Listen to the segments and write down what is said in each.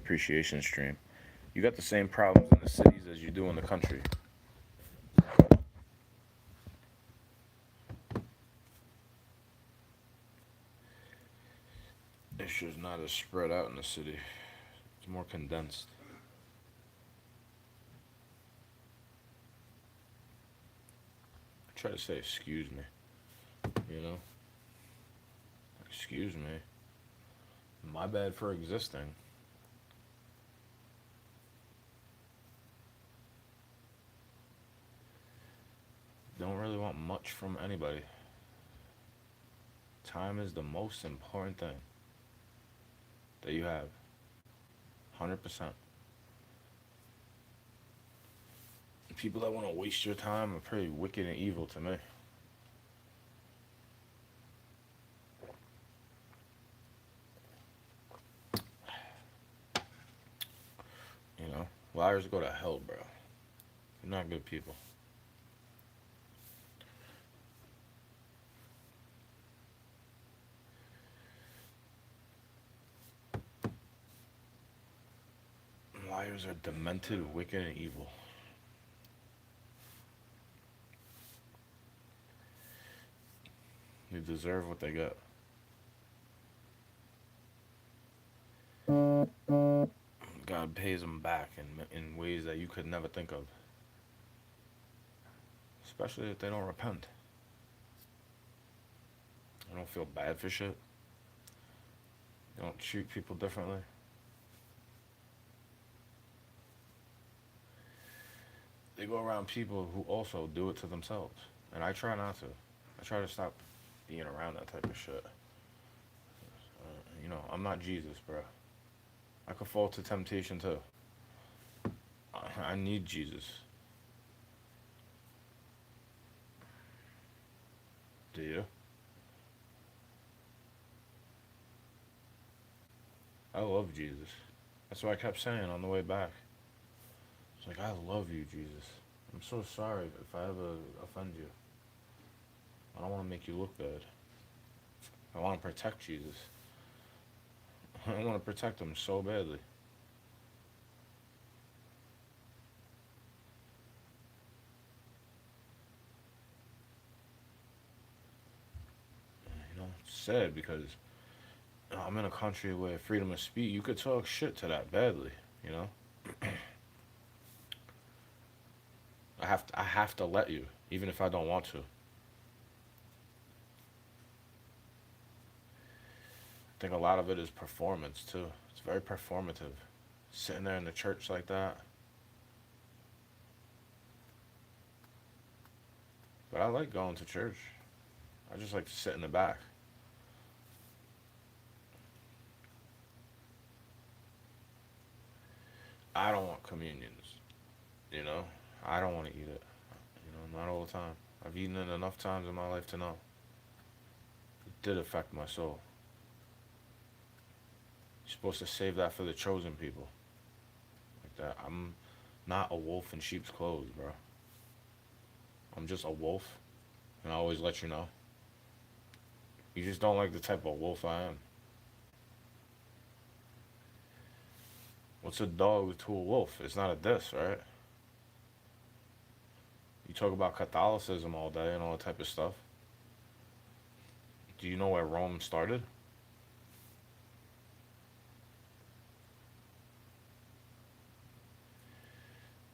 appreciation stream. You got the same problems in the cities as you do in the country. It's just not as spread out in the city. It's more condensed. I try to say, excuse me, you know? Excuse me. My bad for existing. Don't really want much from anybody. Time is the most important thing that you have. 100%. People that want to waste your time are pretty wicked and evil to me. You know? Liars go to hell, bro. They're not good people. Liars are demented, wicked, and evil. They deserve what they get. God pays them back in ways that you could never think of. Especially if they don't repent. They don't feel bad for shit. They don't treat people differently. They go around people who also do it to themselves. And I try not to. I try to stop being around that type of shit. I'm not Jesus, bro. I could fall to temptation too. I need Jesus. Do you? I love Jesus. That's what I kept saying on the way back. It's like, I love you, Jesus. I'm so sorry if I ever offend you. I don't want to make you look good. I want to protect Jesus. I want to protect him so badly. It's sad because I'm in a country where freedom of speech, you could talk shit to that badly, you know? I have to let you, even if I don't want to. I think a lot of it is performance too. It's very performative. Sitting there in the church like that. But I like going to church. I just like to sit in the back. I don't want communions, you know? I don't want to eat it. Not all the time. I've eaten it enough times in my life to know. It did affect my soul. You're supposed to save that for the chosen people. Like that. I'm not a wolf in sheep's clothes, bro. I'm just a wolf, and I always let you know. You just don't like the type of wolf I am. What's a dog to a wolf? It's not a diss, right? You talk about Catholicism all day and all that type of stuff. Do you know where Rome started?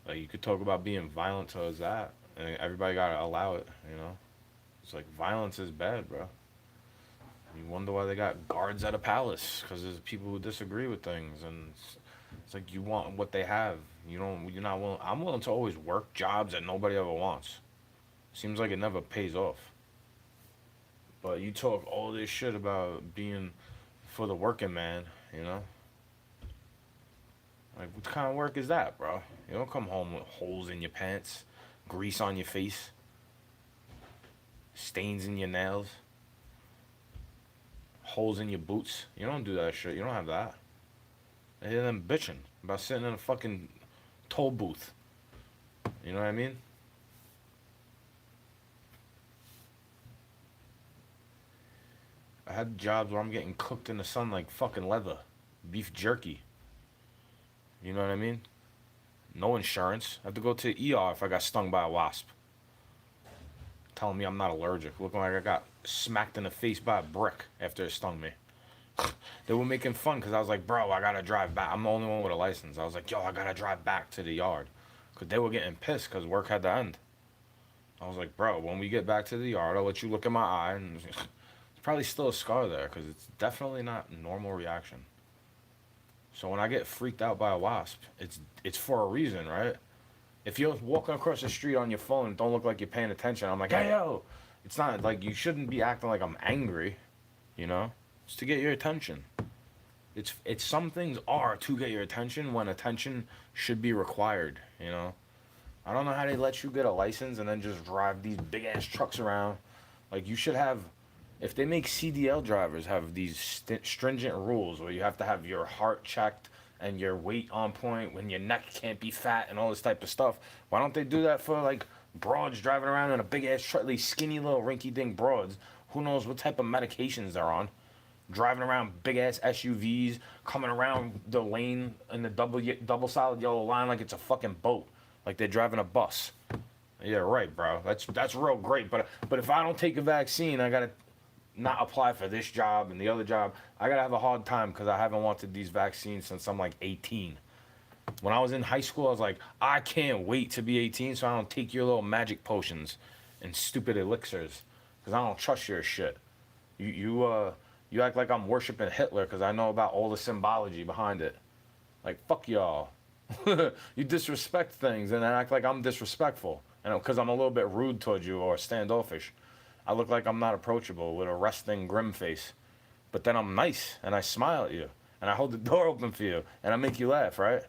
Like, you could talk about being violent towards that, and everybody gotta allow it, you know? It's like, violence is bad, bro. You wonder why they got guards at a palace, because there's people who disagree with things, and it's like you want what they have. You're not willing. I'm willing to always work jobs that nobody ever wants. Seems like it never pays off. But you talk all this shit about being for the working man, you know? Like, what kind of work is that, bro? You don't come home with holes in your pants, grease on your face, stains in your nails, holes in your boots. You don't do that shit. You don't have that. I hear them bitching about sitting in a fucking toll booth. You know what I mean? I had jobs where I'm getting cooked in the sun like fucking leather. Beef jerky. You know what I mean? No insurance. I have to go to the ER if I got stung by a wasp. Telling me I'm not allergic. Looking like I got smacked in the face by a brick after it stung me. They were making fun because I was like, bro, I gotta drive back. I'm the only one with a license. I was like, yo, I gotta drive back to the yard. Because they were getting pissed because work had to end. I was like, bro, when we get back to the yard, I'll let you look in my eye. And it's probably still a scar there because it's definitely not a normal reaction. So when I get freaked out by a wasp, it's for a reason, right? If you're walking across the street on your phone and don't look like you're paying attention, I'm like, hey, yo. It's not like you shouldn't be acting like I'm angry, you know? It's to get your attention. It's some things are to get your attention when attention should be required, you know? I don't know how they let you get a license and then just drive these big ass trucks around. Like you should have, if they make CDL drivers have these stringent rules where you have to have your heart checked and your weight on point when your neck can't be fat and all this type of stuff. Why don't they do that for like broads driving around in a big ass truck, these skinny little rinky dink broads? Who knows what type of medications they're on? Driving around big ass SUVs, coming around the lane in the double solid yellow line like it's a fucking boat, like they're driving a bus. Yeah, right, bro. That's real great. But if I don't take a vaccine, I gotta not apply for this job and the other job. I gotta have a hard time because I haven't wanted these vaccines since I'm like 18. When I was in high school, I was like, I can't wait to be 18 so I don't take your little magic potions and stupid elixirs because I don't trust your shit. You act like I'm worshiping Hitler because I know about all the symbology behind it. Like, fuck y'all. You disrespect things and then act like I'm disrespectful. And because I'm a little bit rude towards you or standoffish. I look like I'm not approachable with a resting grim face. But then I'm nice and I smile at you. And I hold the door open for you. And I make you laugh, right?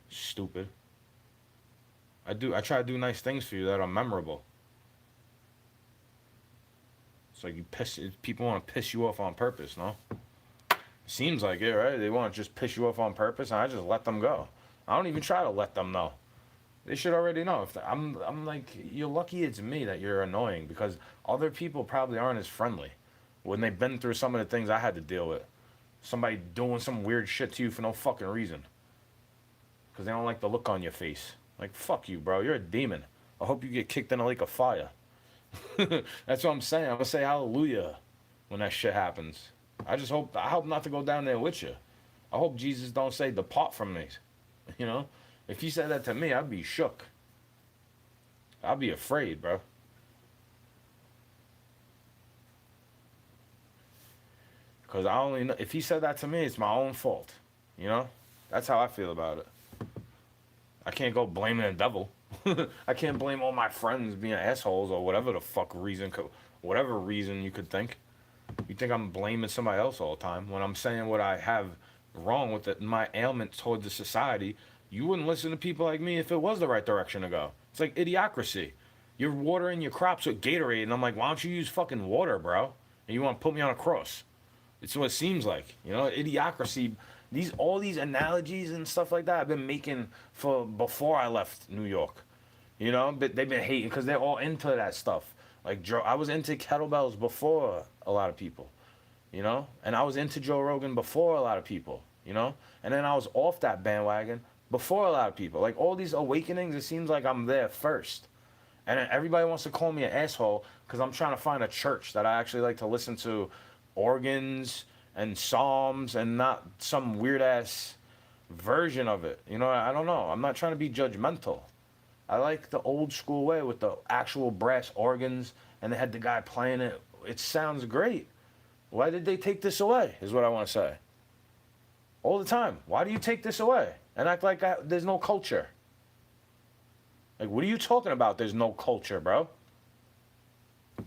Stupid. I try to do nice things for you that are memorable. It's like people want to piss you off on purpose, no? Seems like it, right? They want to just piss you off on purpose, and I just let them go. I don't even try to let them know. They should already know. I'm like, you're lucky it's me that you're annoying because other people probably aren't as friendly when they've been through some of the things I had to deal with. Somebody doing some weird shit to you for no fucking reason because they don't like the look on your face. Like, fuck you, bro. You're a demon. I hope you get kicked in a lake of fire. That's what I'm saying. I'm gonna say hallelujah when that shit happens. I hope not to go down there with you. I hope Jesus don't say depart from me. You know? If he said that to me, I'd be shook. I'd be afraid, bro. Because I only know, if he said that to me, it's my own fault. You know? That's how I feel about it. I can't go blaming the devil. I can't blame all my friends being assholes or whatever the fuck reason, whatever reason you could think. You think I'm blaming somebody else all the time when I'm saying what I have wrong with it, my ailment towards the society. You wouldn't listen to people like me if it was the right direction to go. It's like idiocracy. You're watering your crops with Gatorade, and I'm like, why don't you use fucking water, bro? And you want to put me on a cross. It's what it seems like. You know, idiocracy. All these analogies and stuff like that I've been making for before I left New York. You know, but they've been hating because they're all into that stuff. Like I was into kettlebells before a lot of people, you know, and I was into Joe Rogan before a lot of people, you know, and then I was off that bandwagon before a lot of people. Like all these awakenings, it seems like I'm there first, and then everybody wants to call me an asshole because I'm trying to find a church that I actually like to listen to organs and psalms and not some weird ass version of it. You know, I don't know. I'm not trying to be judgmental. I like the old school way with the actual brass organs and they had the guy playing it. It sounds great. Why did they take this away, is what I want to say. All the time. Why do you take this away and act like there's no culture? Like, what are you talking about? There's no culture, bro.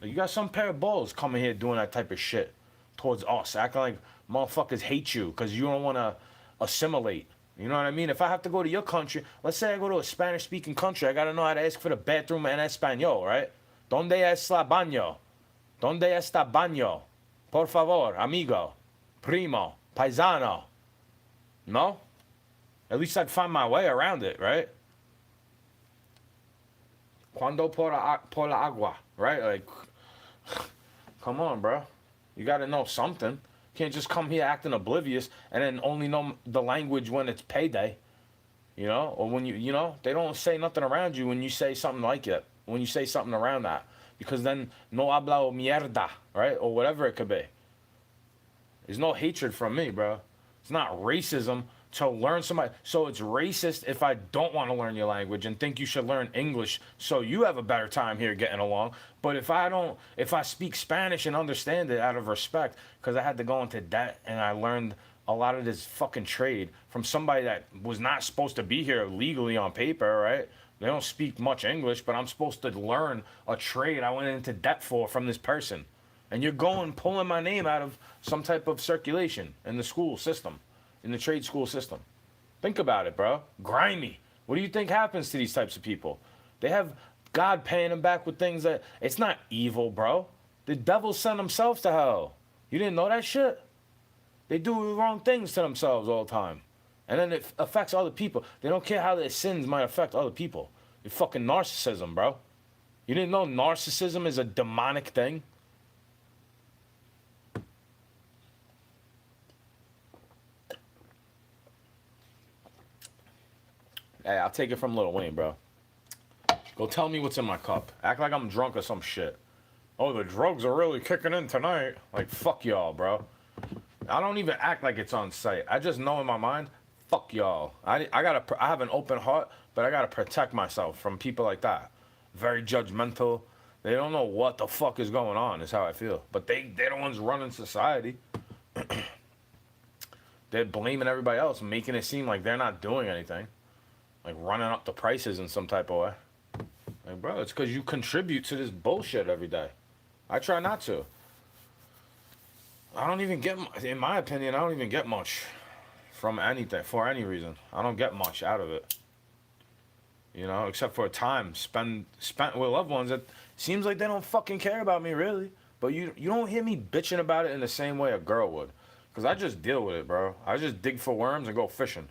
Like, you got some pair of balls coming here doing that type of shit towards us, acting like motherfuckers hate you because you don't want to assimilate. You know what I mean? If I have to go to your country, let's say I go to a Spanish-speaking country, I got to know how to ask for the bathroom in Espanol, right? ¿Dónde es la baño? ¿Dónde está baño? Por favor, amigo, primo, paisano. No? At least I'd find my way around it, right? Cuando por la agua, right? Like, come on, bro. You got to know something. Can't just come here acting oblivious and then only know the language when it's payday. You know, or when they don't say nothing around you when you say something like it. When you say something around that, because then no habla mierda, right, or whatever it could be. There's no hatred from me, bro. It's not racism to learn somebody. So it's racist if I don't want to learn your language and think you should learn English so you have a better time here getting along. But if I speak Spanish and understand it out of respect, because I had to go into debt and I learned a lot of this fucking trade from somebody that was not supposed to be here legally on paper, right? They don't speak much English, but I'm supposed to learn a trade I went into debt for from this person. And you're pulling my name out of some type of circulation in the school system, in the trade school system. Think about it, bro. Grimy. What do you think happens to these types of people? They have God paying them back with things that, it's not evil, bro. The devil sent themselves to hell. You didn't know that shit? They do the wrong things to themselves all the time. And then it affects other people. They don't care how their sins might affect other people. It's fucking narcissism, bro. You didn't know narcissism is a demonic thing? Hey, I'll take it from Lil Wayne, bro. Go tell me what's in my cup. Act like I'm drunk or some shit. Oh, the drugs are really kicking in tonight. Like, fuck y'all, bro. I don't even act like it's on site. I just know in my mind, fuck y'all. I have an open heart, but I gotta protect myself from people like that. Very judgmental. They don't know what the fuck is going on, is how I feel. But they're the ones running society. They're blaming everybody else, making it seem like they're not doing anything. Like running up the prices in some type of way. Like, bro, it's because you contribute to this bullshit every day. I try not to. I don't even get, in my opinion, I don't even get much from anything, for any reason. I don't get much out of it. You know, except for time spent with loved ones that seems like they don't fucking care about me, really. But you don't hear me bitching about it in the same way a girl would. Because I just deal with it, bro. I just dig for worms and go fishing.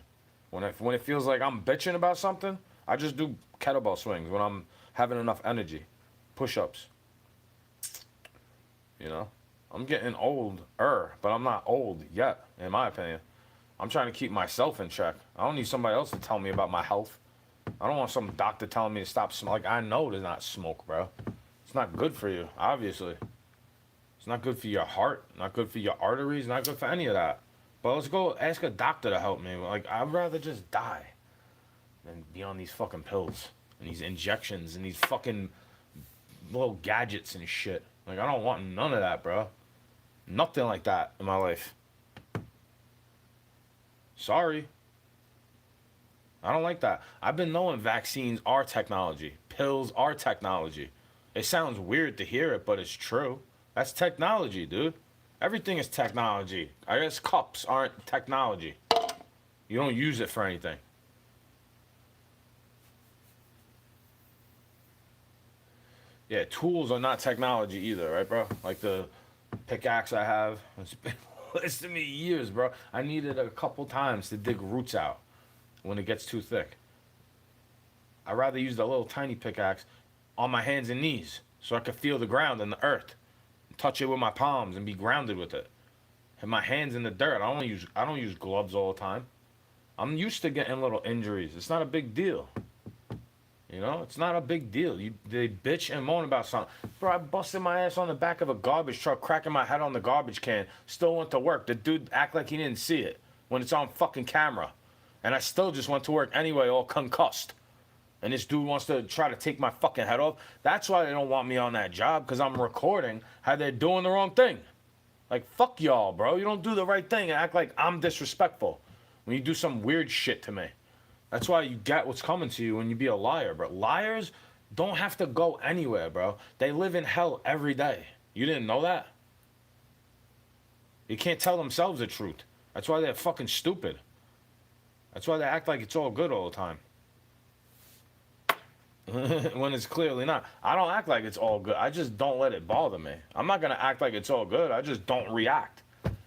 When it feels like I'm bitching about something, I just do kettlebell swings when I'm having enough energy. Push-ups. You know? I'm getting older, but I'm not old yet, in my opinion. I'm trying to keep myself in check. I don't need somebody else to tell me about my health. I don't want some doctor telling me to stop smoking. Like, I know to not smoke, bro. It's not good for you, obviously. It's not good for your heart, not good for your arteries, not good for any of that. But let's go ask a doctor to help me. Like, I'd rather just die than be on these fucking pills and these injections and these fucking little gadgets and shit. Like, I don't want none of that, bro. Nothing like that in my life. Sorry. I don't like that. I've been knowing vaccines are technology. Pills are technology. It sounds weird to hear it, but it's true. That's technology, dude. Everything is technology. I guess cups aren't technology. You don't use it for anything. Yeah, tools are not technology either, right, bro? Like the pickaxe I have. It's been lasting me years, bro. I need it a couple times to dig roots out when it gets too thick. I'd rather use the little tiny pickaxe on my hands and knees so I could feel the ground and the earth. Touch it with my palms and be grounded with it. Have my hands in the dirt. I don't use gloves all the time. I'm used to getting little injuries. It's not a big deal. You know, it's not a big deal. They bitch and moan about something. Bro, I busted my ass on the back of a garbage truck, cracking my head on the garbage can. Still went to work. The dude act like he didn't see it when it's on fucking camera. And I still just went to work anyway, all concussed. And this dude wants to try to take my fucking head off. That's why they don't want me on that job, because I'm recording how they're doing the wrong thing. Like, fuck y'all, bro. You don't do the right thing and act like I'm disrespectful when you do some weird shit to me. That's why you get what's coming to you when you be a liar, bro. Liars don't have to go anywhere, bro. They live in hell every day. You didn't know that? You can't tell themselves the truth. That's why they're fucking stupid. That's why they act like it's all good all the time. When it's clearly not. I don't act like it's all good. I just don't let it bother me. I'm not going to act like it's all good. I just don't react.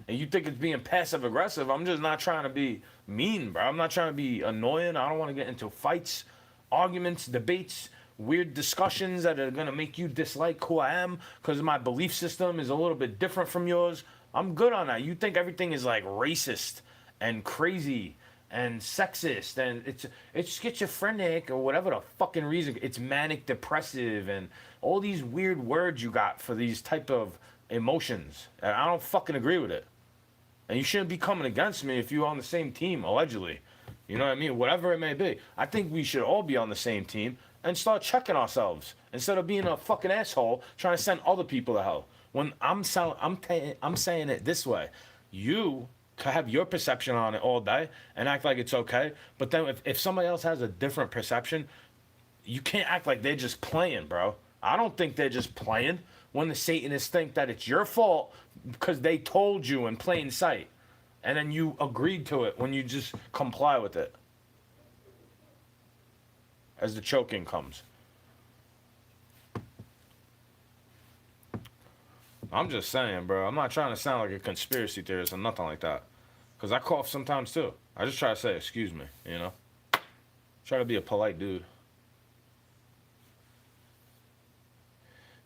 And you think it's being passive aggressive. I'm just not trying to be mean, bro. I'm not trying to be annoying. I don't want to get into fights, arguments, debates, weird discussions that are going to make you dislike who I am because my belief system is a little bit different from yours. I'm good on that. You think everything is like racist and crazy and sexist and it's schizophrenic or whatever the fucking reason. It's manic depressive and all these weird words you got for these type of emotions. And I don't fucking agree with it. And you shouldn't be coming against me if you're on the same team, allegedly. You know what I mean? Whatever it may be. I think we should all be on the same team and start checking ourselves instead of being a fucking asshole trying to send other people to hell. When I'm saying it this way, you can have your perception on it all day and act like it's okay. But then if somebody else has a different perception, you can't act like they're just playing, bro. I don't think they're just playing when the Satanists think that it's your fault because they told you in plain sight. And then you agreed to it when you just comply with it. As the choking comes. I'm just saying, bro. I'm not trying to sound like a conspiracy theorist or nothing like that. Because I cough sometimes too. I just try to say, excuse me, you know? Try to be a polite dude.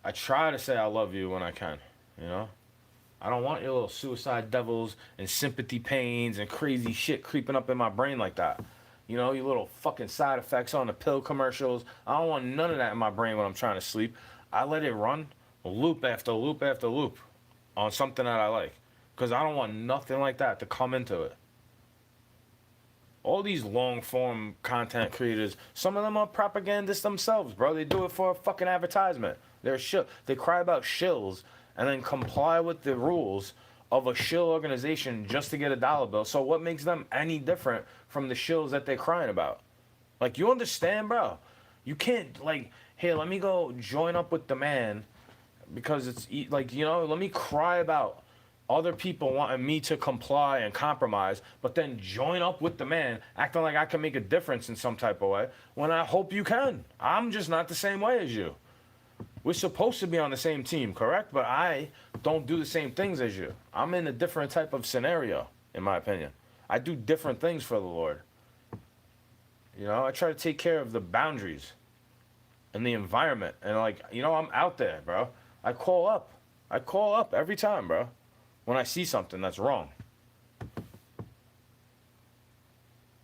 I try to say I love you when I can, you know? I don't want your little suicide devils and sympathy pains and crazy shit creeping up in my brain like that. You know, your little fucking side effects on the pill commercials. I don't want none of that in my brain when I'm trying to sleep. I let it run loop after loop after loop on something that I like. Because I don't want nothing like that to come into it. All these long form content creators, some of them are propagandists themselves, bro. They do it for a fucking advertisement. They cry about shills and then comply with the rules of a shill organization just to get a dollar bill. So what makes them any different from the shills that they're crying about? Like, you understand, bro? You can't, like, hey, let me go join up with the man because it's, like, you know, let me cry about other people wanting me to comply and compromise, but then join up with the man, acting like I can make a difference in some type of way, when I hope you can. I'm just not the same way as you. We're supposed to be on the same team, correct? But I don't do the same things as you. I'm in a different type of scenario, in my opinion. I do different things for the Lord. You know, I try to take care of the boundaries and the environment. And, like, you know, I'm out there, bro. I call up. I call up every time, bro, when I see something that's wrong.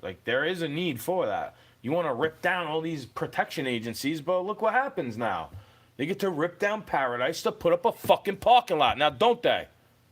Like, there is a need for that. You want to rip down all these protection agencies, but look what happens now. They get to rip down Paradise to put up a fucking parking lot. Now, don't they?